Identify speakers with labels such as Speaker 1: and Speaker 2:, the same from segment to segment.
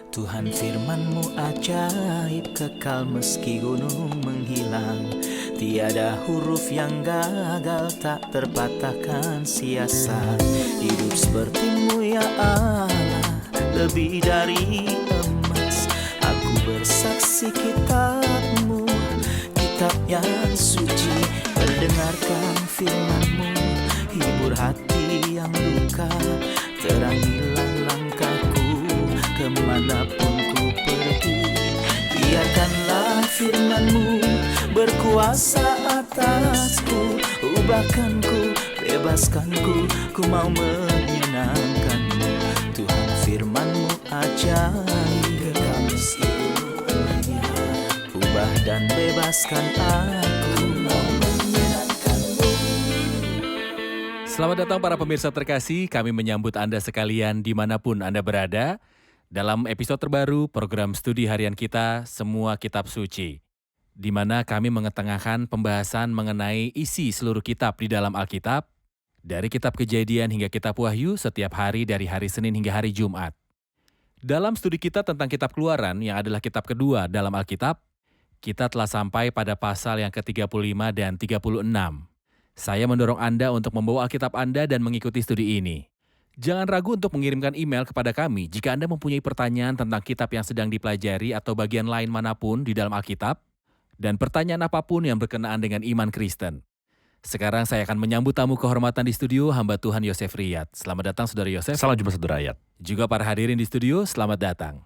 Speaker 1: Tuhan firman-Mu ajaib, kekal meski gunung menghilang. Tiada huruf yang gagal, tak terpatahkan siasat. Hidup seperti-Mu ya Allah, lebih dari emas. Aku bersaksi kitab-Mu, kitab yang suci. Mendengarkan firman-Mu, hibur hati yang luka. Terangilah langkahku kemanapun ku pergi. Biarkanlah firman-Mu berkuasa atasku. Ubahkanku, bebaskanku, ku mau menyenangkan-Mu. Tuhan firman-Mu ajaib, kekal meski gunungnya. Ubah dan bebaskan aku, mau menyenangkan-Mu.
Speaker 2: Selamat datang para pemirsa terkasih, kami menyambut Anda sekalian dimanapun Anda berada dalam episode terbaru program studi harian kita Semua Kitab Suci, di mana kami mengetengahkan pembahasan mengenai isi seluruh kitab di dalam Alkitab, dari kitab Kejadian hingga kitab Wahyu setiap hari dari hari Senin hingga hari Jumat. Dalam studi kita tentang kitab Keluaran yang adalah kitab kedua dalam Alkitab, kita telah sampai pada pasal yang ke-35 dan 36. Saya mendorong Anda untuk membawa Alkitab Anda dan mengikuti studi ini. Jangan ragu untuk mengirimkan email kepada kami jika Anda mempunyai pertanyaan tentang kitab yang sedang dipelajari atau bagian lain manapun di dalam Alkitab, dan pertanyaan apapun yang berkenaan dengan iman Kristen. Sekarang saya akan menyambut tamu kehormatan di studio, hamba Tuhan Yosef Riyad. Selamat datang Saudara Yosef.
Speaker 3: Salam jumpa Saudara Riyad.
Speaker 2: Juga para hadirin di studio, selamat datang.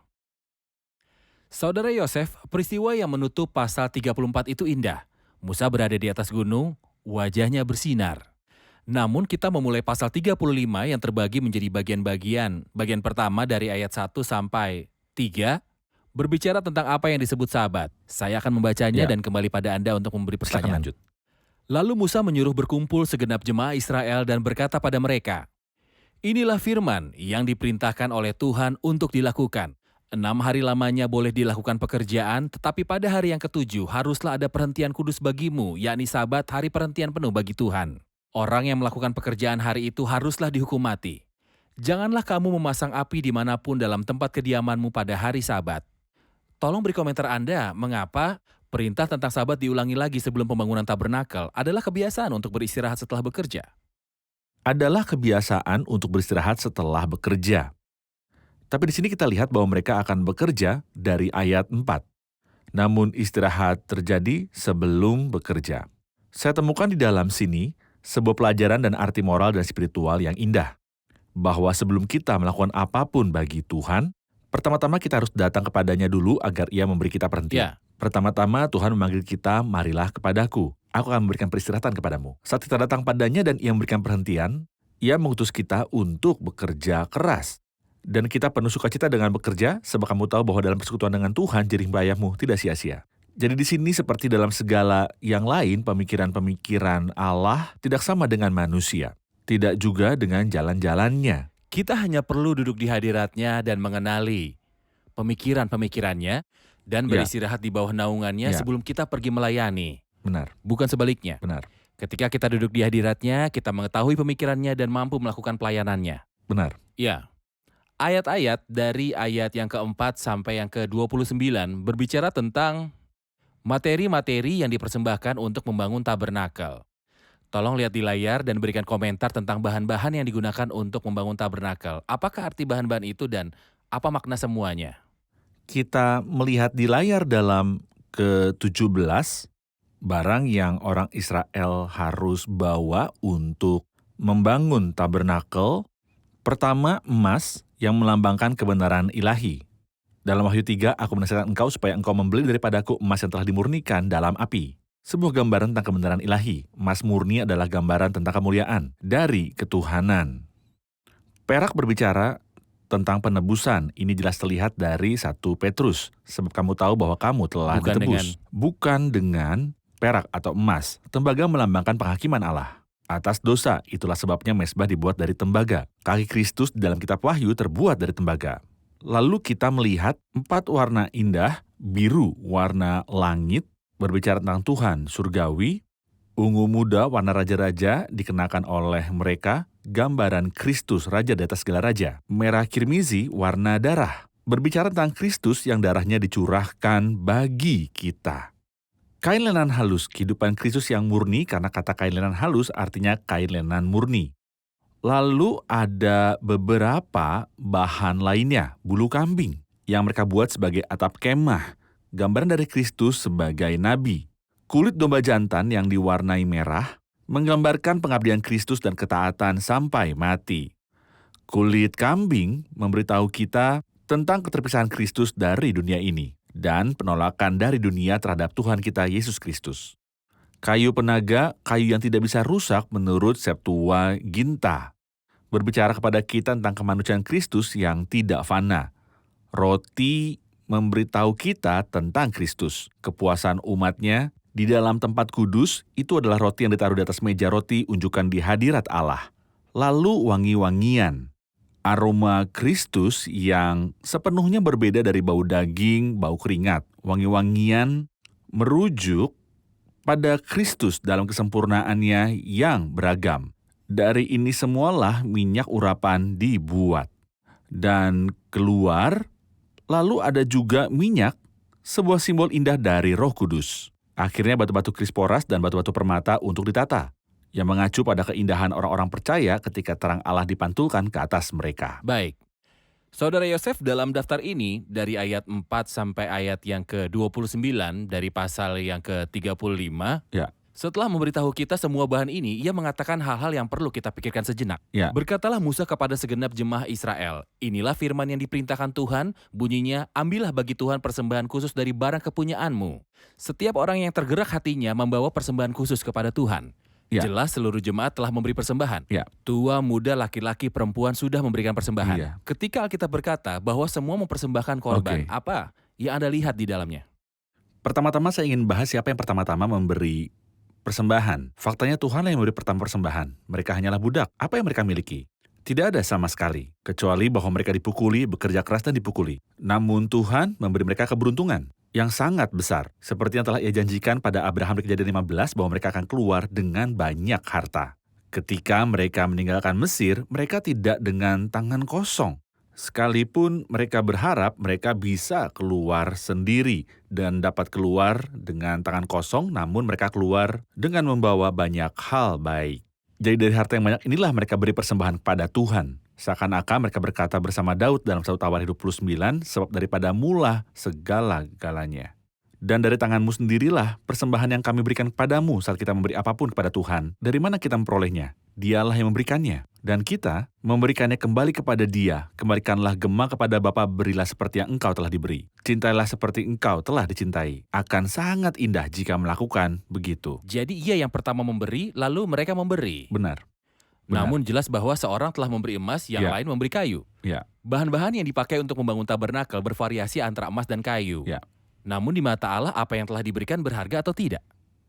Speaker 2: Saudara Yosef, peristiwa yang menutup pasal 34 itu indah. Musa berada di atas gunung, wajahnya bersinar. Namun kita memulai pasal 35 yang terbagi menjadi bagian-bagian. Bagian pertama dari ayat 1 sampai 3 berbicara tentang apa yang disebut sabat. Saya akan membacanya dan kembali pada Anda untuk memberi
Speaker 3: Silakan
Speaker 2: pertanyaan.
Speaker 3: lanjut.
Speaker 2: Lalu Musa menyuruh berkumpul segenap jemaah Israel dan berkata pada mereka, "Inilah firman yang diperintahkan oleh Tuhan untuk dilakukan. 6 hari lamanya boleh dilakukan pekerjaan, tetapi pada hari yang ke-7 haruslah ada perhentian kudus bagimu, yakni sabat, hari perhentian penuh bagi Tuhan. Orang yang melakukan pekerjaan hari itu haruslah dihukum mati. Janganlah kamu memasang api dimanapun dalam tempat kediamanmu pada hari sabat." Tolong beri komentar Anda, mengapa perintah tentang sabat diulangi lagi sebelum pembangunan tabernakel adalah kebiasaan untuk beristirahat setelah bekerja.
Speaker 3: Adalah kebiasaan untuk beristirahat setelah bekerja. Tapi di sini kita lihat bahwa mereka akan bekerja dari ayat 4. Namun istirahat terjadi sebelum bekerja. Saya temukan di dalam sini sebuah pelajaran dan arti moral dan spiritual yang indah. Bahwa sebelum kita melakukan apapun bagi Tuhan, pertama-tama kita harus datang kepadanya dulu agar Ia memberi kita perhentian. Pertama-tama Tuhan memanggil kita, marilah kepadaku. Aku akan memberikan peristirahatan kepadamu. Saat kita datang padanya dan Ia memberikan perhentian, Ia mengutus kita untuk bekerja keras. Dan kita penuh sukacita dengan bekerja, sebab kamu tahu bahwa dalam persekutuan dengan Tuhan, jerih payahmu tidak sia-sia. Jadi di sini seperti dalam segala yang lain, pemikiran-pemikiran Allah tidak sama dengan manusia. Tidak juga dengan jalan-jalannya.
Speaker 2: Kita hanya perlu duduk di hadiratnya dan mengenali pemikiran-pemikirannya dan beristirahat di bawah naungannya sebelum kita pergi melayani.
Speaker 3: Benar.
Speaker 2: Bukan sebaliknya.
Speaker 3: Benar.
Speaker 2: Ketika kita duduk di hadiratnya, kita mengetahui pemikirannya dan mampu melakukan pelayanannya.
Speaker 3: Benar.
Speaker 2: Ya. Ayat-ayat dari ayat yang ke-4 sampai yang ke-29 berbicara tentang materi-materi yang dipersembahkan untuk membangun tabernakel. Tolong lihat di layar dan berikan komentar tentang bahan-bahan yang digunakan untuk membangun tabernakel. Apakah arti bahan-bahan itu dan apa makna semuanya?
Speaker 3: Kita melihat di layar dalam ke-17, barang yang orang Israel harus bawa untuk membangun tabernakel. Pertama, emas yang melambangkan kebenaran ilahi. Dalam Wahyu 3, aku menasihatkan engkau supaya engkau membeli daripadaku emas yang telah dimurnikan dalam api. Sebuah gambaran tentang kebenaran ilahi. Emas murni adalah gambaran tentang kemuliaan dari ketuhanan. Perak berbicara tentang penebusan. Ini jelas terlihat dari 1 Petrus. Sebab kamu tahu bahwa kamu telah ditebus. Bukan dengan perak atau emas. Tembaga melambangkan penghakiman Allah atas dosa. Itulah sebabnya mezbah dibuat dari tembaga. Kaki Kristus di dalam kitab Wahyu terbuat dari tembaga. Lalu kita melihat 4 warna indah, biru warna langit, berbicara tentang Tuhan surgawi, ungu muda warna raja-raja dikenakan oleh mereka, gambaran Kristus raja di atas segala raja. Merah kirmizi warna darah, berbicara tentang Kristus yang darahnya dicurahkan bagi kita. Kain lenan halus, kehidupan Kristus yang murni, karena kata kain lenan halus artinya kain lenan murni. Lalu ada beberapa bahan lainnya, bulu kambing, yang mereka buat sebagai atap kemah, gambaran dari Kristus sebagai nabi. Kulit domba jantan yang diwarnai merah, menggambarkan pengabdian Kristus dan ketaatan sampai mati. Kulit kambing memberitahu kita tentang keterpisahan Kristus dari dunia ini dan penolakan dari dunia terhadap Tuhan kita Yesus Kristus. Kayu penaga, kayu yang tidak bisa rusak menurut Septuaginta, berbicara kepada kita tentang kemanusiaan Kristus yang tidak fana. Roti memberitahu kita tentang Kristus, kepuasan umatnya di dalam tempat kudus. Itu adalah roti yang ditaruh di atas meja roti, unjukan di hadirat Allah. Lalu wangi-wangian, aroma Kristus yang sepenuhnya berbeda dari bau daging, bau keringat. Wangi-wangian merujuk pada Kristus dalam kesempurnaannya yang beragam. Dari ini semualah minyak urapan dibuat dan keluar. Lalu ada juga minyak, sebuah simbol indah dari Roh Kudus. Akhirnya batu-batu krisporas dan batu-batu permata untuk ditata, yang mengacu pada keindahan orang-orang percaya ketika terang Allah dipantulkan ke atas mereka.
Speaker 2: Baik. Saudara Yosef, dalam daftar ini dari ayat 4 sampai ayat yang ke-29 dari pasal yang ke-35,
Speaker 3: Ya.
Speaker 2: setelah memberitahu kita semua bahan ini, ia mengatakan hal-hal yang perlu kita pikirkan sejenak.
Speaker 3: Ya.
Speaker 2: Berkatalah Musa kepada segenap jemaah Israel, inilah firman yang diperintahkan Tuhan, bunyinya, ambillah bagi Tuhan persembahan khusus dari barang kepunyaanmu. Setiap orang yang tergerak hatinya membawa persembahan khusus kepada Tuhan.
Speaker 3: Ya.
Speaker 2: Jelas seluruh jemaat telah memberi persembahan.
Speaker 3: Ya.
Speaker 2: Tua, muda, laki-laki, perempuan sudah memberikan persembahan.
Speaker 3: Iya.
Speaker 2: Ketika Alkitab berkata bahwa semua mempersembahkan korban,
Speaker 3: Oke.
Speaker 2: apa yang Anda lihat di dalamnya?
Speaker 3: Pertama-tama saya ingin bahas siapa yang pertama-tama memberi persembahan. Faktanya Tuhan yang memberi pertama persembahan. Mereka hanyalah budak. Apa yang mereka miliki? Tidak ada sama sekali, kecuali bahwa mereka dipukuli, bekerja keras dan dipukuli. Namun Tuhan memberi mereka keberuntungan yang sangat besar, seperti yang telah ia janjikan pada Abraham di Kejadian 15 bahwa mereka akan keluar dengan banyak harta. Ketika mereka meninggalkan Mesir, mereka tidak dengan tangan kosong. Sekalipun mereka berharap mereka bisa keluar sendiri dan dapat keluar dengan tangan kosong, namun mereka keluar dengan membawa banyak hal baik. Jadi dari harta yang banyak inilah mereka beri persembahan kepada Tuhan. Seakan-akan mereka berkata bersama Daud dalam 1 Tawarik 29, sebab daripada mula segala-galanya. Dan dari tanganmu sendirilah persembahan yang kami berikan kepadamu saat kita memberi apapun kepada Tuhan. Dari mana kita memperolehnya? Dialah yang memberikannya. Dan kita memberikannya kembali kepada Dia. Kembalikanlah gema kepada Bapa, berilah seperti yang engkau telah diberi. Cintailah seperti engkau telah dicintai. Akan sangat indah jika melakukan begitu.
Speaker 2: Jadi ia yang pertama memberi, lalu mereka memberi.
Speaker 3: Benar.
Speaker 2: Namun jelas bahwa seorang telah memberi emas, yang
Speaker 3: Ya.
Speaker 2: lain memberi kayu.
Speaker 3: Ya.
Speaker 2: Bahan-bahan yang dipakai untuk membangun tabernakel bervariasi antara emas dan kayu.
Speaker 3: Ya.
Speaker 2: Namun di mata Allah apa yang telah diberikan berharga atau tidak?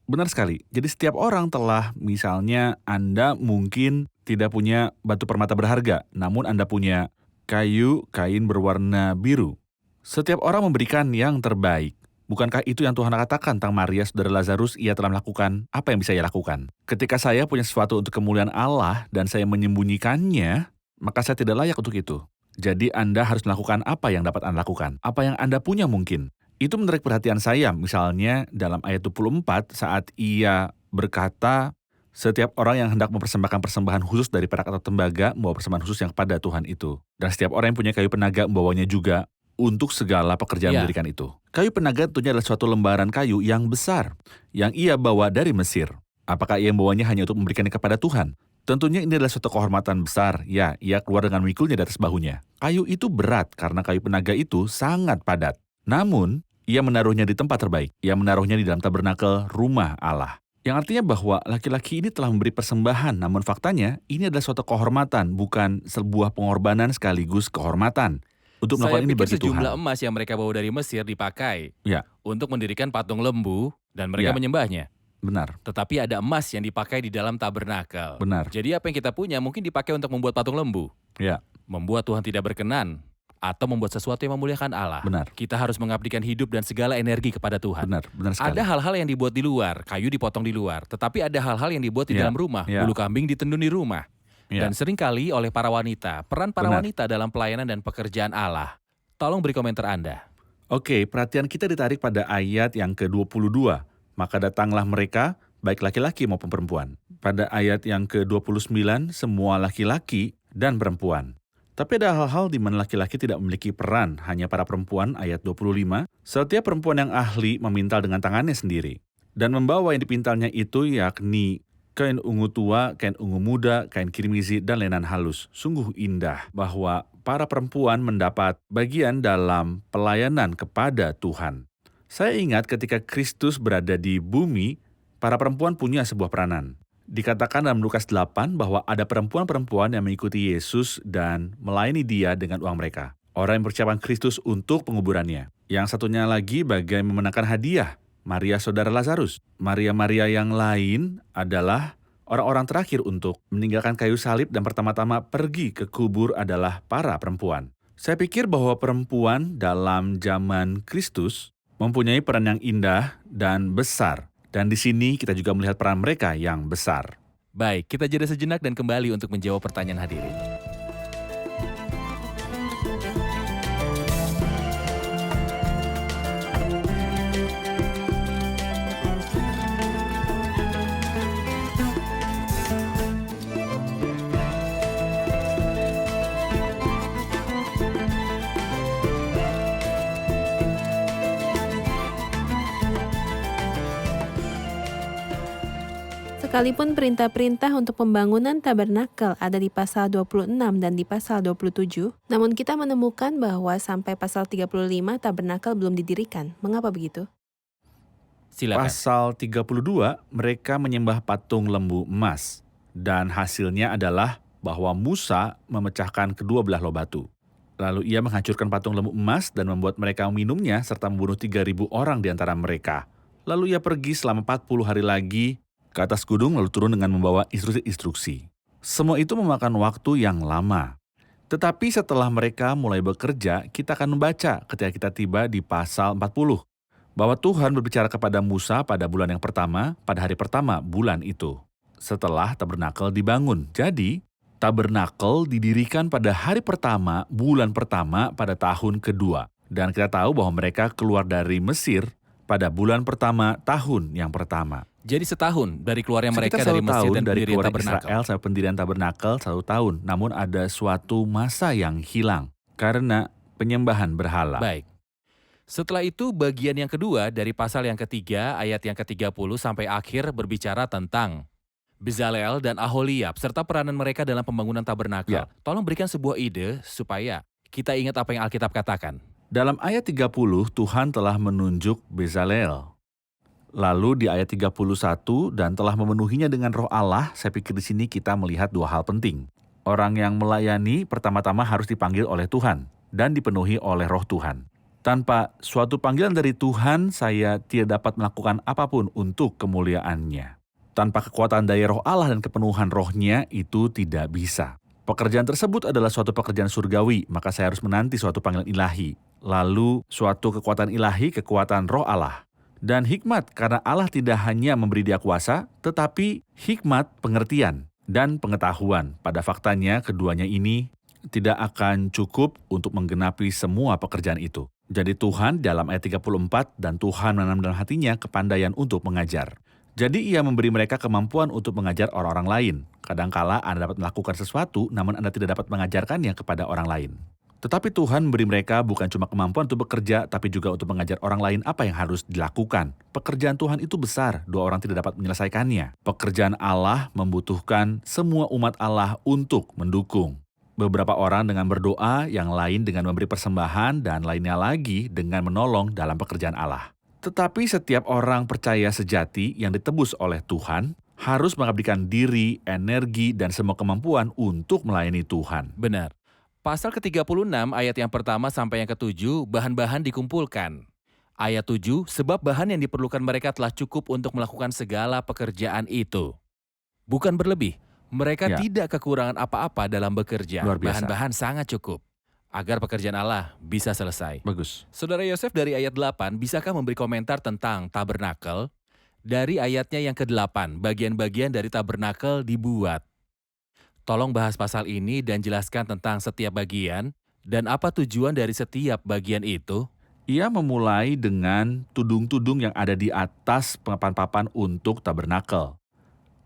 Speaker 3: Benar sekali. Jadi setiap orang telah, misalnya Anda mungkin tidak punya batu permata berharga, namun Anda punya kayu, kain berwarna biru. Setiap orang memberikan yang terbaik. Bukankah itu yang Tuhan katakan tentang Maria, saudara Lazarus, ia telah melakukan apa yang bisa ia lakukan? Ketika saya punya sesuatu untuk kemuliaan Allah dan saya menyembunyikannya, maka saya tidak layak untuk itu. Jadi Anda harus melakukan apa yang dapat Anda lakukan. Apa yang Anda punya mungkin. Itu menarik perhatian saya, misalnya dalam ayat 24 saat ia berkata, setiap orang yang hendak mempersembahkan persembahan khusus dari perak atau tembaga, membawa persembahan khusus yang kepada Tuhan itu. Dan setiap orang yang punya kayu penaga membawanya juga untuk segala pekerjaan mendirikan itu. Kayu penaga tentunya adalah suatu lembaran kayu yang besar, yang ia bawa dari Mesir. Apakah ia membawanya hanya untuk memberikannya kepada Tuhan? Tentunya ini adalah suatu kehormatan besar. Ya, ia keluar dengan memikulnya di atas bahunya. Kayu itu berat karena kayu penaga itu sangat padat. Namun, ia menaruhnya di tempat terbaik. Ia menaruhnya di dalam tabernakel rumah Allah. Yang artinya bahwa laki-laki ini telah memberi persembahan, namun faktanya ini adalah suatu kehormatan, bukan sebuah pengorbanan sekaligus kehormatan. Untuk melakukan ini bagi Tuhan.
Speaker 2: Sejumlah emas yang mereka bawa dari Mesir dipakai
Speaker 3: Ya.
Speaker 2: untuk mendirikan patung lembu dan mereka
Speaker 3: Ya.
Speaker 2: menyembahnya.
Speaker 3: Benar,
Speaker 2: Tetapi ada emas yang dipakai di dalam tabernakel.
Speaker 3: benar.
Speaker 2: Jadi apa yang kita punya mungkin dipakai untuk membuat patung lembu.
Speaker 3: Ya,
Speaker 2: Membuat Tuhan tidak berkenan. Atau membuat sesuatu yang memuliakan Allah.
Speaker 3: benar,
Speaker 2: Kita harus mengabdikan hidup dan segala energi kepada Tuhan.
Speaker 3: benar sekali.
Speaker 2: Ada hal-hal yang dibuat di luar, kayu dipotong di luar. Tetapi ada hal-hal yang dibuat di
Speaker 3: Ya,
Speaker 2: dalam rumah,
Speaker 3: ya.
Speaker 2: bulu kambing ditendun di rumah.
Speaker 3: Ya.
Speaker 2: Dan seringkali oleh para wanita. Peran para
Speaker 3: Benar.
Speaker 2: wanita dalam pelayanan dan pekerjaan Allah Tolong beri komentar Anda.
Speaker 3: Oke, perhatian kita ditarik pada ayat yang ke-22. Maka datanglah mereka, baik laki-laki maupun perempuan. Pada ayat yang ke-29, semua laki-laki dan perempuan. Tapi ada hal-hal di mana laki-laki tidak memiliki peran, hanya para perempuan, ayat 25. Setiap perempuan yang ahli memintal dengan tangannya sendiri. Dan membawa yang dipintalnya itu yakni kain ungu tua, kain ungu muda, kain kirmizi, dan lenan halus. Sungguh indah bahwa para perempuan mendapat bagian dalam pelayanan kepada Tuhan. Saya ingat ketika Kristus berada di bumi, para perempuan punya sebuah peranan. Dikatakan dalam Lukas 8 bahwa ada perempuan-perempuan yang mengikuti Yesus dan melayani dia dengan uang mereka. Orang yang persiapan Kristus untuk penguburannya. Yang satunya lagi bagian memenangkan hadiah. Maria saudara Lazarus. Maria-Maria yang lain adalah orang-orang terakhir untuk meninggalkan kayu salib dan pertama-tama pergi ke kubur adalah para perempuan. Saya pikir bahwa perempuan dalam zaman Kristus mempunyai peran yang indah dan besar. Dan di sini kita juga melihat peran mereka yang besar.
Speaker 2: Baik, kita jeda sejenak dan kembali untuk menjawab pertanyaan hadirin.
Speaker 4: Sekalipun perintah-perintah untuk pembangunan tabernakel ada di pasal 26 dan di pasal 27, namun kita menemukan bahwa sampai pasal 35 tabernakel belum didirikan. Mengapa begitu?
Speaker 2: Silakan.
Speaker 3: Pasal 32, mereka menyembah patung lembu emas. Dan hasilnya adalah bahwa Musa memecahkan kedua belah loh batu. Lalu ia menghancurkan patung lembu emas dan membuat mereka meminumnya serta membunuh 3.000 orang di antara mereka. Lalu ia pergi selama 40 hari lagi ke atas gunung lalu turun dengan membawa instruksi-instruksi. Semua itu memakan waktu yang lama. Tetapi setelah mereka mulai bekerja, kita akan membaca ketika kita tiba di pasal 40. Bahwa Tuhan berbicara kepada Musa pada bulan yang pertama, pada hari pertama bulan itu. Setelah tabernakel dibangun. Jadi, tabernakel didirikan pada hari pertama, bulan pertama pada tahun kedua. Dan kita tahu bahwa mereka keluar dari Mesir pada bulan pertama tahun yang pertama.
Speaker 2: Jadi setahun dari keluarnya mereka
Speaker 3: Sekitar
Speaker 2: dari
Speaker 3: 1
Speaker 2: Mesir
Speaker 3: tahun
Speaker 2: dan
Speaker 3: dari
Speaker 2: pendirian
Speaker 3: keluarga
Speaker 2: tabernakel.
Speaker 3: Israel sampai pendirian tabernakel 1 tahun. Namun ada suatu masa yang hilang karena penyembahan berhala.
Speaker 2: Baik. Setelah itu bagian yang kedua dari pasal yang ketiga ayat yang ke-30 sampai akhir berbicara tentang Bezalel dan Aholiab serta peranan mereka dalam pembangunan tabernakel.
Speaker 3: Ya.
Speaker 2: Tolong berikan sebuah ide supaya kita ingat apa yang Alkitab katakan.
Speaker 3: Dalam ayat 30 Tuhan telah menunjuk Bezalel. Lalu di ayat 31 dan telah memenuhinya dengan roh Allah, saya pikir di sini kita melihat dua hal penting. Orang yang melayani pertama-tama harus dipanggil oleh Tuhan dan dipenuhi oleh roh Tuhan. Tanpa suatu panggilan dari Tuhan, saya tidak dapat melakukan apapun untuk kemuliaannya. Tanpa kekuatan dari roh Allah dan kepenuhan rohnya, itu tidak bisa. Pekerjaan tersebut adalah suatu pekerjaan surgawi, maka saya harus menanti suatu panggilan ilahi. Lalu suatu kekuatan ilahi, kekuatan roh Allah. Dan hikmat, karena Allah tidak hanya memberi dia kuasa, tetapi hikmat pengertian dan pengetahuan. Pada faktanya, keduanya ini tidak akan cukup untuk menggenapi semua pekerjaan itu. Jadi Tuhan dalam ayat 34, dan Tuhan menanam dalam hatinya kepandaian untuk mengajar. Jadi ia memberi mereka kemampuan untuk mengajar orang-orang lain. Kadangkala Anda dapat melakukan sesuatu, namun Anda tidak dapat mengajarkannya kepada orang lain. Tetapi Tuhan memberi mereka bukan cuma kemampuan untuk bekerja, tapi juga untuk mengajar orang lain apa yang harus dilakukan. Pekerjaan Tuhan itu besar, 2 orang tidak dapat menyelesaikannya. Pekerjaan Allah membutuhkan semua umat Allah untuk mendukung. Beberapa orang dengan berdoa, yang lain dengan memberi persembahan, dan lainnya lagi dengan menolong dalam pekerjaan Allah. Tetapi setiap orang percaya sejati yang ditebus oleh Tuhan harus mengabdikan diri, energi, dan semua kemampuan untuk melayani Tuhan.
Speaker 2: Benar. Pasal ke-36 ayat yang pertama sampai yang ke-7, bahan-bahan dikumpulkan. Ayat 7, sebab bahan yang diperlukan mereka telah cukup untuk melakukan segala pekerjaan itu. Bukan berlebih, mereka
Speaker 3: Ya.
Speaker 2: tidak kekurangan apa-apa dalam bekerja.
Speaker 3: Luar biasa.
Speaker 2: Bahan-bahan sangat cukup agar pekerjaan Allah bisa selesai.
Speaker 3: Bagus.
Speaker 2: Saudara Yosef dari ayat 8, bisakah memberi komentar tentang tabernakel? Dari ayatnya yang ke-8, bagian-bagian dari tabernakel dibuat. Tolong bahas pasal ini dan jelaskan tentang setiap bagian Dan apa tujuan dari setiap bagian itu?
Speaker 3: Ia memulai dengan tudung-tudung yang ada di atas papan-papan untuk tabernakel.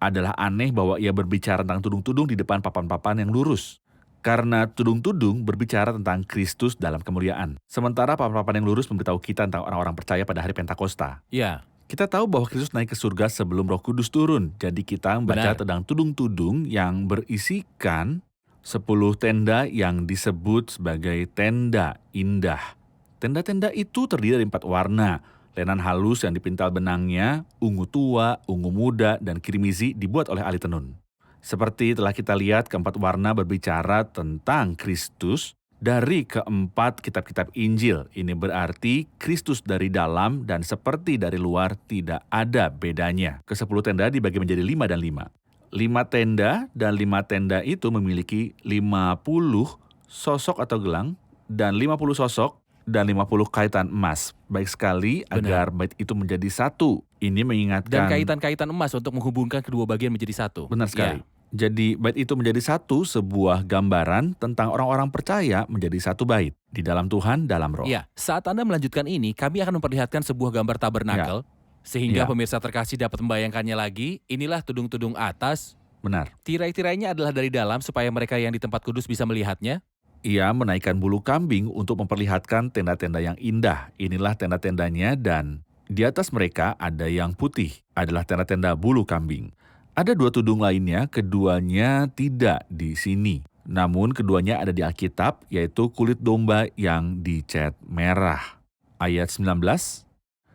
Speaker 3: Adalah aneh bahwa ia berbicara tentang tudung-tudung di depan papan-papan yang lurus. Karena tudung-tudung berbicara tentang Kristus dalam kemuliaan. Sementara papan-papan yang lurus memberitahu kita tentang orang-orang percaya pada hari Pentakosta.
Speaker 2: Ya,
Speaker 3: Kita tahu bahwa Kristus naik ke surga sebelum Roh Kudus turun. Jadi kita membaca
Speaker 2: Benar.
Speaker 3: tentang tudung-tudung yang berisikan 10 tenda yang disebut sebagai tenda indah. Tenda-tenda itu terdiri dari 4 warna. Lenan halus yang dipintal benangnya, ungu tua, ungu muda, dan kirmizi dibuat oleh ahli tenun. Seperti telah kita lihat, keempat warna berbicara tentang Kristus dari keempat kitab-kitab Injil. Ini berarti Kristus dari dalam dan seperti dari luar tidak ada bedanya. Ke-10 tenda dibagi menjadi 5 dan 5. 5 tenda dan 5 tenda itu memiliki 50 sosok atau gelang dan 50 sosok dan 50 kaitan emas. Baik sekali agar bait itu menjadi satu. Ini mengingatkan...
Speaker 2: dan kaitan-kaitan emas untuk menghubungkan kedua bagian menjadi satu.
Speaker 3: Benar sekali. Jadi bait itu menjadi satu, sebuah gambaran tentang orang-orang percaya menjadi satu bait. Di dalam Tuhan, dalam roh.
Speaker 2: Ya, saat Anda melanjutkan ini, kami akan memperlihatkan sebuah gambar tabernakel, sehingga
Speaker 3: Ya.
Speaker 2: pemirsa terkasih dapat membayangkannya lagi. Inilah tudung-tudung atas.
Speaker 3: Benar.
Speaker 2: Tirai-tirainya adalah dari dalam supaya mereka yang di tempat kudus bisa melihatnya.
Speaker 3: Ia menaikkan bulu kambing untuk memperlihatkan tenda-tenda yang indah. Inilah tenda-tendanya dan di atas mereka ada yang putih. Adalah tenda-tenda bulu kambing. Ada 2 tudung lainnya, keduanya tidak di sini. Namun keduanya ada di Alkitab, yaitu kulit domba yang dicat merah. Ayat 19.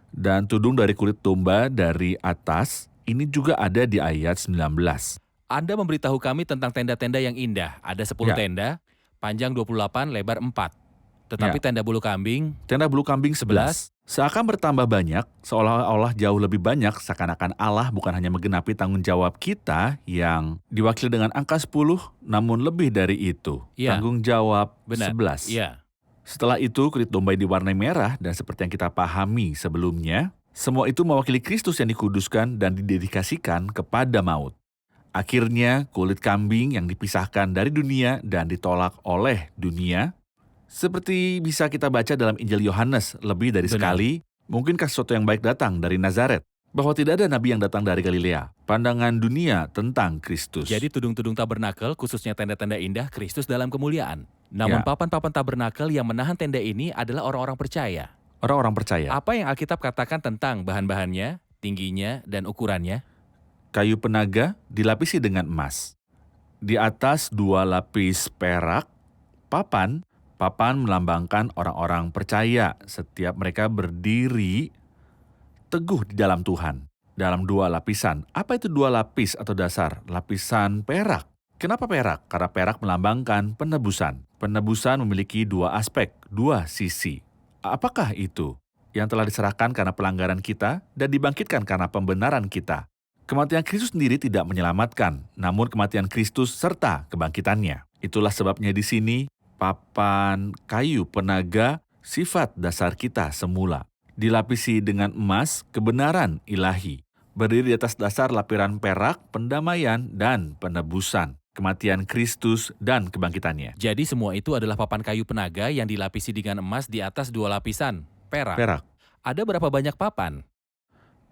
Speaker 3: Dan tudung dari kulit domba dari atas, ini juga ada di ayat 19.
Speaker 2: Anda memberitahu kami tentang tenda-tenda yang indah. Ada 10
Speaker 3: Ya.
Speaker 2: tenda, panjang 28, lebar 4. Tetapi tenda bulu kambing,
Speaker 3: Tenda bulu kambing 11. Seakan bertambah banyak, seolah-olah jauh lebih banyak, seakan-akan Allah bukan hanya menggenapi tanggung jawab kita yang diwakili dengan angka 10, namun lebih dari itu.
Speaker 2: Ya.
Speaker 3: Tanggung jawab
Speaker 2: benar.
Speaker 3: 11.
Speaker 2: Iya.
Speaker 3: Setelah itu kulit domba diwarnai merah dan seperti yang kita pahami sebelumnya, semua itu mewakili Kristus yang dikuduskan dan didedikasikan kepada maut. Akhirnya kulit kambing yang dipisahkan dari dunia dan ditolak oleh dunia. Seperti bisa kita baca dalam Injil Yohanes lebih dari
Speaker 2: Benar.
Speaker 3: sekali, mungkinkah sesuatu yang baik datang dari Nazaret? Bahwa tidak ada nabi yang datang dari Galilea. Pandangan dunia tentang Kristus.
Speaker 2: Jadi tudung-tudung tabernakel, khususnya tenda-tenda indah, Kristus dalam kemuliaan. Namun
Speaker 3: Ya.
Speaker 2: papan-papan tabernakel yang menahan tenda ini adalah orang-orang percaya.
Speaker 3: Orang-orang percaya.
Speaker 2: Apa yang Alkitab katakan tentang bahan-bahannya, tingginya, dan ukurannya?
Speaker 3: Kayu penaga dilapisi dengan emas. Di atas 2 lapis perak, papan melambangkan orang-orang percaya. Setiap mereka berdiri teguh di dalam Tuhan. Dalam 2 lapisan. Apa itu 2 lapis atau dasar? Lapisan perak. Kenapa perak? Karena perak melambangkan penebusan. Penebusan memiliki 2 aspek, 2 sisi. Apakah itu? Yang telah diserahkan karena pelanggaran kita dan dibangkitkan karena pembenaran kita. Kematian Kristus sendiri tidak menyelamatkan, namun kematian Kristus serta kebangkitannya. Itulah sebabnya di sini papan kayu penaga sifat dasar kita semula. Dilapisi dengan emas kebenaran ilahi. Berdiri di atas dasar lapisan perak pendamaian dan penebusan. Kematian Kristus dan kebangkitannya.
Speaker 2: Jadi semua itu adalah papan kayu penaga yang dilapisi dengan emas di atas 2 lapisan, perak.
Speaker 3: Perak.
Speaker 2: Ada berapa banyak papan?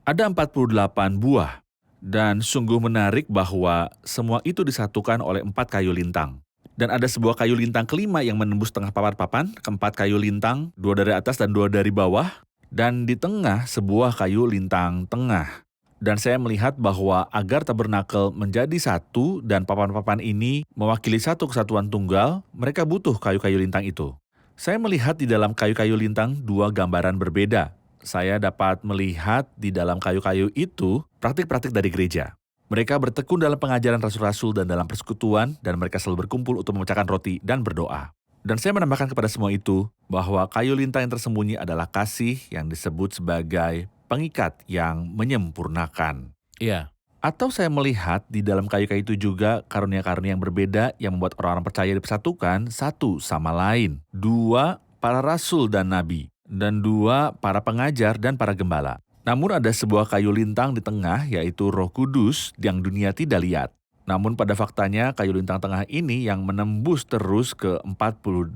Speaker 3: Ada 48 buah. Dan sungguh menarik bahwa semua itu disatukan oleh 4 kayu lintang. Dan ada sebuah kayu lintang kelima yang menembus tengah papan-papan, keempat kayu lintang, 2 dari atas dan 2 dari bawah, dan di tengah sebuah kayu lintang tengah. Dan saya melihat bahwa agar tabernakel menjadi satu dan papan-papan ini mewakili satu kesatuan tunggal, mereka butuh kayu-kayu lintang itu. Saya melihat di dalam kayu-kayu lintang 2 gambaran berbeda. Saya dapat melihat di dalam kayu-kayu itu praktik-praktik dari gereja. Mereka bertekun dalam pengajaran rasul-rasul dan dalam persekutuan, dan mereka selalu berkumpul untuk memecahkan roti dan berdoa. Dan saya menambahkan kepada semua itu bahwa kayu lintang yang tersembunyi adalah kasih yang disebut sebagai pengikat yang menyempurnakan.
Speaker 2: Iya.
Speaker 3: Atau saya melihat di dalam kayu-kayu itu juga karunia-karunia yang berbeda yang membuat orang-orang percaya dipersatukan satu sama lain. 2 para rasul dan nabi, dan 2 para pengajar dan para gembala. Namun ada sebuah kayu lintang di tengah, yaitu Roh Kudus yang dunia tidak lihat. Namun pada faktanya kayu lintang tengah ini yang menembus terus ke 48.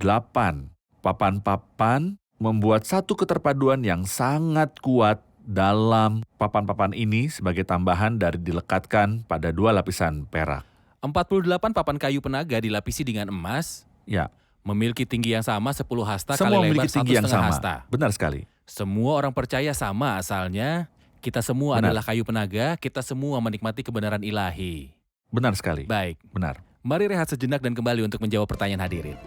Speaker 3: Papan-papan membuat satu keterpaduan yang sangat kuat dalam papan-papan ini sebagai tambahan dari dilekatkan pada 2 lapisan perak.
Speaker 2: 48 papan kayu penaga dilapisi dengan emas,
Speaker 3: Ya,
Speaker 2: memiliki tinggi yang sama 10 hasta
Speaker 3: semua
Speaker 2: kali lebar
Speaker 3: memiliki tinggi yang
Speaker 2: 1,5
Speaker 3: sama.
Speaker 2: hasta.
Speaker 3: Benar sekali.
Speaker 2: Semua orang percaya sama asalnya, kita semua
Speaker 3: Benar.
Speaker 2: adalah kayu penaga, kita semua menikmati kebenaran ilahi.
Speaker 3: Benar sekali.
Speaker 2: Baik,
Speaker 3: Benar.
Speaker 2: mari rehat sejenak dan kembali untuk menjawab pertanyaan hadirin.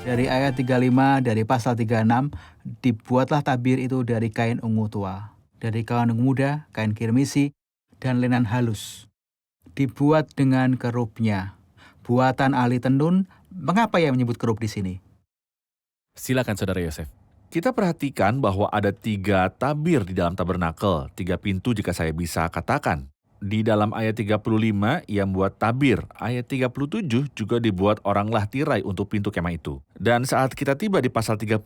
Speaker 5: Dari ayat 35 dari pasal 36, dibuatlah tabir itu dari kain ungu tua, dari kain ungu muda, kain kirmisi, dan lenan halus. Dibuat dengan kerupnya. Buatan ahli tenun, mengapa ia menyebut kerup di sini?
Speaker 2: Silakan Saudara Yosef.
Speaker 3: Kita perhatikan bahwa ada 3 tabir di dalam tabernakel, 3 pintu jika saya bisa katakan. Di dalam ayat 35, ia membuat tabir. Ayat 37 juga dibuat oranglah tirai untuk pintu kemah itu. Dan saat kita tiba di pasal 38,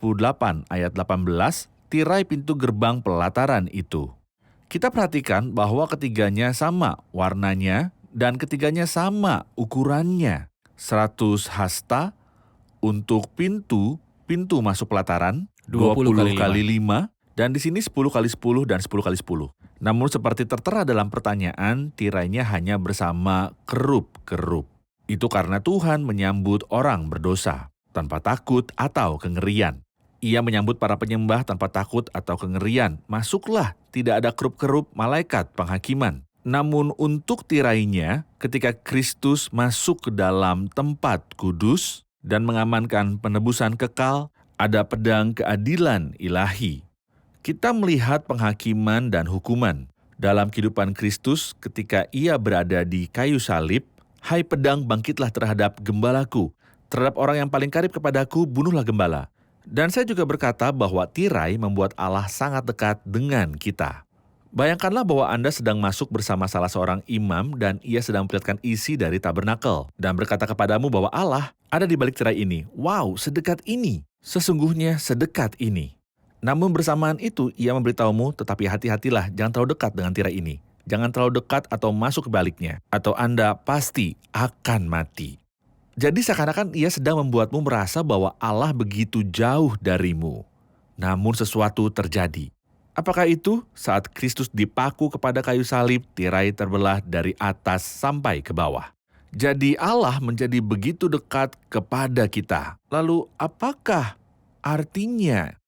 Speaker 3: ayat 18, tirai pintu gerbang pelataran itu. Kita perhatikan bahwa ketiganya sama warnanya dan ketiganya sama ukurannya. 100 hasta untuk pintu masuk pelataran,
Speaker 2: 20
Speaker 3: kali 5, dan di sini 10 kali 10 dan 10 kali 10. Namun seperti tertera dalam pertanyaan, tirainya hanya bersama kerup-kerup. Itu karena Tuhan menyambut orang berdosa tanpa takut atau kengerian. Ia menyambut para penyembah tanpa takut atau kengerian. Masuklah, tidak ada kerup-kerup malaikat penghakiman. Namun untuk tirainya, ketika Kristus masuk ke dalam tempat kudus dan mengamankan penebusan kekal, ada pedang keadilan ilahi. Kita melihat penghakiman dan hukuman dalam kehidupan Kristus ketika ia berada di kayu salib. Hai pedang, bangkitlah terhadap gembalaku. Terhadap orang yang paling karib kepadaku, bunuhlah gembala. Dan saya juga berkata bahwa tirai membuat Allah sangat dekat dengan kita. Bayangkanlah bahwa Anda sedang masuk bersama salah seorang imam dan ia sedang memperlihatkan isi dari tabernakel dan berkata kepadamu bahwa Allah ada di balik tirai ini. Wow, sedekat ini. Sesungguhnya sedekat ini. Namun bersamaan itu, ia memberitahumu, tetapi hati-hatilah, jangan terlalu dekat dengan tirai ini. Jangan terlalu dekat atau masuk ke baliknya, atau Anda pasti akan mati. Jadi seakan-akan ia sedang membuatmu merasa bahwa Allah begitu jauh darimu. Namun sesuatu terjadi. Apakah itu? Saat Kristus dipaku kepada kayu salib, tirai terbelah dari atas sampai ke bawah. Jadi Allah menjadi begitu dekat kepada kita. Lalu apakah artinya?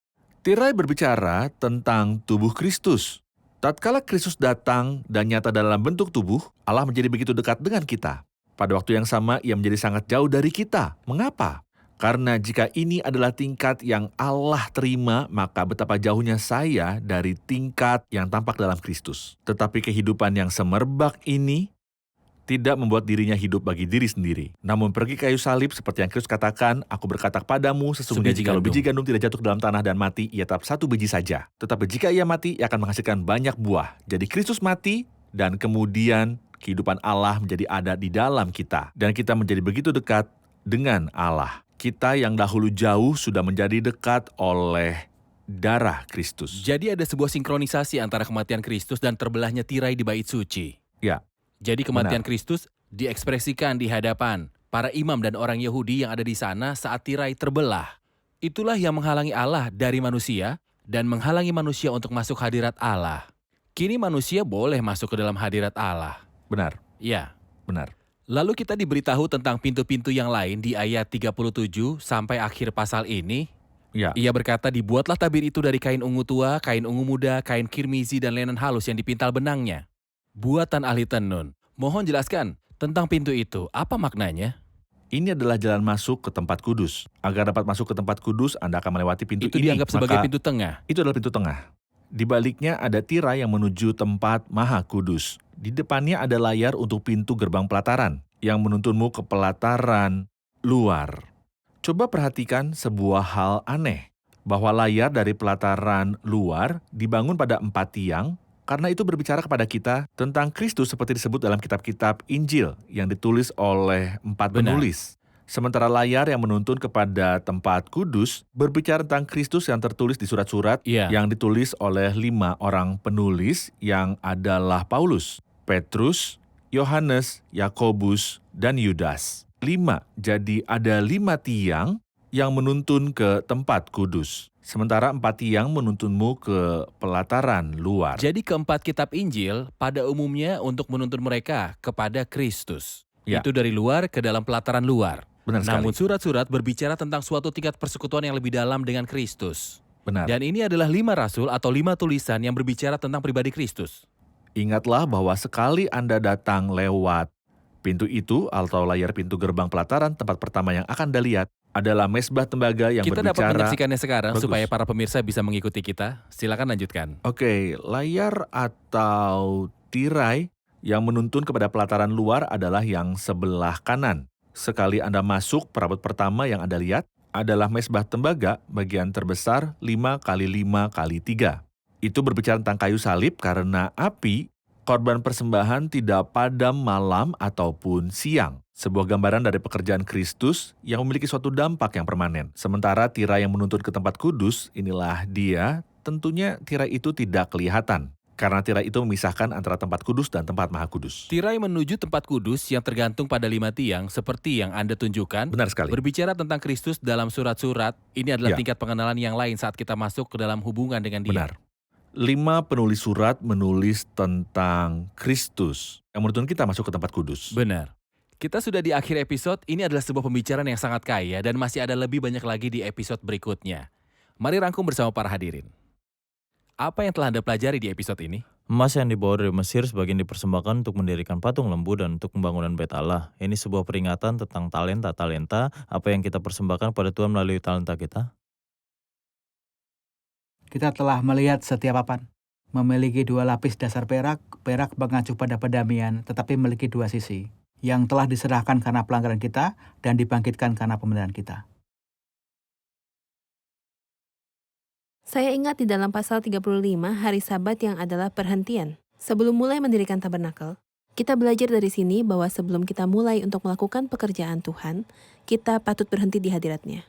Speaker 3: Tirai berbicara tentang tubuh Kristus. Tatkala Kristus datang dan nyata dalam bentuk tubuh, Allah menjadi begitu dekat dengan kita. Pada waktu yang sama, ia menjadi sangat jauh dari kita. Mengapa? Karena jika ini adalah tingkat yang Allah terima, maka betapa jauhnya saya dari tingkat yang tampak dalam Kristus. Tetapi kehidupan yang semerbak ini tidak membuat dirinya hidup bagi diri sendiri. Namun pergi kayu salib seperti yang Kristus katakan, aku berkata kepadamu, sesungguhnya jika biji gandum tidak jatuh ke dalam tanah dan mati, ia tetap 1 biji saja. Tetapi jika ia mati, ia akan menghasilkan banyak buah. Jadi Kristus mati dan kemudian kehidupan Allah menjadi ada di dalam kita. Dan kita menjadi begitu dekat dengan Allah. Kita yang dahulu jauh sudah menjadi dekat oleh darah Kristus.
Speaker 2: Jadi ada sebuah sinkronisasi antara kematian Kristus dan terbelahnya tirai di bait suci.
Speaker 3: Ya.
Speaker 2: Jadi kematian Kristus diekspresikan di hadapan para imam dan orang Yahudi yang ada di sana saat tirai terbelah. Itulah yang menghalangi Allah dari manusia dan menghalangi manusia untuk masuk hadirat Allah. Kini manusia boleh masuk ke dalam hadirat Allah.
Speaker 3: Benar.
Speaker 2: Ya.
Speaker 3: Benar.
Speaker 2: Lalu kita diberitahu tentang pintu-pintu yang lain di ayat 37 sampai akhir pasal ini.
Speaker 3: Ya.
Speaker 2: Ia berkata, dibuatlah tabir itu dari kain ungu tua, kain ungu muda, kain kirmizi, dan lenan halus yang dipintal benangnya. Buatan ahli tenun. Mohon jelaskan tentang pintu itu, apa maknanya?
Speaker 3: Ini adalah jalan masuk ke tempat kudus. Agar dapat masuk ke tempat kudus, Anda akan melewati pintu
Speaker 2: Itu
Speaker 3: ini.
Speaker 2: dianggap sebagai
Speaker 3: Maka
Speaker 2: pintu tengah.
Speaker 3: itu adalah pintu tengah. Di baliknya ada tirai yang menuju tempat maha kudus. Di depannya ada layar untuk pintu gerbang pelataran yang menuntunmu ke pelataran luar. Coba perhatikan sebuah hal aneh, bahwa layar dari pelataran luar dibangun pada 4 tiang, karena itu berbicara kepada kita tentang Kristus seperti disebut dalam kitab-kitab Injil yang ditulis oleh 4
Speaker 2: Benar.
Speaker 3: penulis. Sementara layar yang menuntun kepada tempat kudus berbicara tentang Kristus yang tertulis di surat-surat
Speaker 2: Iya.
Speaker 3: yang ditulis oleh 5 orang penulis yang adalah Paulus, Petrus, Yohanes, Yakobus, dan Yudas. 5, jadi ada 5 tiang yang menuntun ke tempat kudus. Sementara 4 tiang menuntunmu ke pelataran luar.
Speaker 2: Jadi keempat kitab Injil pada umumnya untuk menuntun mereka kepada Kristus.
Speaker 3: Ya.
Speaker 2: Itu dari luar ke dalam pelataran luar.
Speaker 3: Benar sekali.
Speaker 2: Namun surat-surat berbicara tentang suatu tingkat persekutuan yang lebih dalam dengan Kristus.
Speaker 3: Benar.
Speaker 2: Dan ini adalah 5 rasul atau 5 tulisan yang berbicara tentang pribadi Kristus.
Speaker 3: Ingatlah bahwa sekali Anda datang lewat pintu itu atau layar pintu gerbang pelataran, tempat pertama yang akan Anda lihat adalah mesbah tembaga yang
Speaker 2: Kita dapat
Speaker 3: berbicara.
Speaker 2: menyaksikannya sekarang
Speaker 3: Bagus.
Speaker 2: supaya para pemirsa bisa mengikuti kita. Silakan lanjutkan.
Speaker 3: Oke, layar atau tirai yang menuntun kepada pelataran luar adalah yang sebelah kanan. Sekali Anda masuk, perabot pertama yang Anda lihat adalah mesbah tembaga bagian terbesar 5 kali 5 kali 3. Itu berbicara tentang kayu salib karena api, korban persembahan tidak padam malam ataupun siang. Sebuah gambaran dari pekerjaan Kristus yang memiliki suatu dampak yang permanen. Sementara tirai yang menuntun ke tempat kudus, inilah dia, tentunya tirai itu tidak kelihatan. Karena tirai itu memisahkan antara tempat kudus dan tempat maha kudus.
Speaker 2: Tirai menuju tempat kudus yang tergantung pada 5 tiang seperti yang Anda tunjukkan.
Speaker 3: Benar sekali.
Speaker 2: Berbicara tentang Kristus dalam surat-surat, ini adalah
Speaker 3: Ya.
Speaker 2: tingkat pengenalan yang lain saat kita masuk ke dalam hubungan dengan Dia.
Speaker 3: Benar. 5 penulis surat menulis tentang Kristus yang menuntun kita masuk ke tempat kudus.
Speaker 2: Benar. Kita sudah di akhir episode, ini adalah sebuah pembicaraan yang sangat kaya dan masih ada lebih banyak lagi di episode berikutnya. Mari rangkum bersama para hadirin. Apa yang telah Anda pelajari di episode ini?
Speaker 6: Emas yang dibawa dari Mesir sebagian dipersembahkan untuk mendirikan patung lembu dan untuk pembangunan bait Allah. Ini sebuah peringatan tentang talenta-talenta, apa yang kita persembahkan pada Tuhan melalui talenta kita.
Speaker 5: Kita telah melihat setiap papan memiliki 2 lapis dasar perak, perak mengacu pada pendamaian, tetapi memiliki 2 sisi, yang telah diserahkan karena pelanggaran kita dan dibangkitkan karena pembenaran kita.
Speaker 4: Saya ingat di dalam pasal 35 hari Sabat yang adalah perhentian. Sebelum mulai mendirikan tabernakel, kita belajar dari sini bahwa sebelum kita mulai untuk melakukan pekerjaan Tuhan, kita patut berhenti di hadiratnya.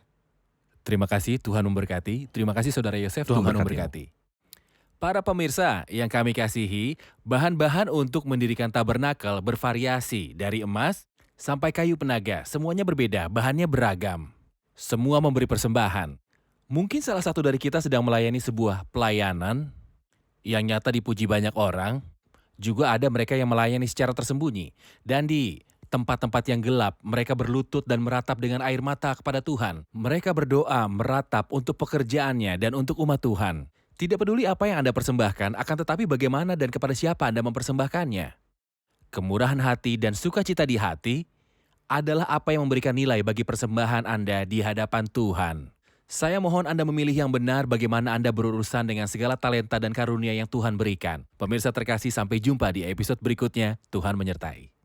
Speaker 2: Terima kasih, Tuhan memberkati. Terima kasih Saudara Yosef,
Speaker 3: Tuhan
Speaker 2: Tuhan
Speaker 3: memberkati.
Speaker 2: memberkati. Para pemirsa yang kami kasihi, bahan-bahan untuk mendirikan tabernakel bervariasi dari emas sampai kayu penaga. Semuanya berbeda, bahannya beragam. Semua memberi persembahan. Mungkin salah satu dari kita sedang melayani sebuah pelayanan yang nyata dipuji banyak orang. Juga ada mereka yang melayani secara tersembunyi. Dan di tempat-tempat yang gelap, mereka berlutut dan meratap dengan air mata kepada Tuhan. Mereka berdoa, meratap untuk pekerjaannya dan untuk umat Tuhan. Tidak peduli apa yang Anda persembahkan, akan tetapi bagaimana dan kepada siapa Anda mempersembahkannya. Kemurahan hati dan sukacita di hati adalah apa yang memberikan nilai bagi persembahan Anda di hadapan Tuhan. Saya mohon Anda memilih yang benar bagaimana Anda berurusan dengan segala talenta dan karunia yang Tuhan berikan. Pemirsa terkasih, sampai jumpa di episode berikutnya. Tuhan menyertai.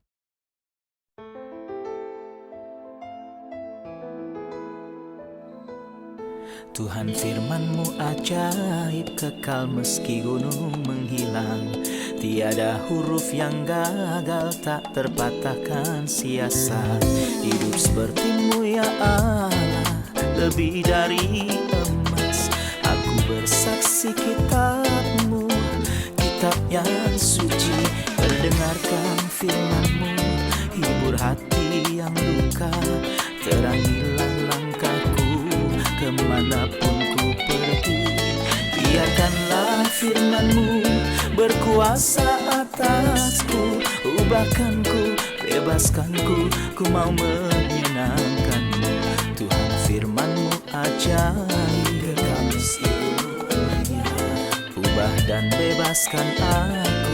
Speaker 1: Tuhan firman-Mu ajaib, kekal meski gunung menghilang. Tiada huruf yang gagal, tak terpatahkan sia-sia. Hidup seperti-Mu ya Allah, lebih dari emas. Aku bersaksi kitab-Mu, kitab yang suci. Mendengarkan firman-Mu, hibur hati yang luka. Terangilah langkahku kemanapun ku pergi. Biarkanlah firman-Mu berkuasa atasku. Ubahkanku, bebaskanku, ku mau menyenangkan-Mu. Tuhan firman-Mu ajaib, ubah dan bebaskan aku.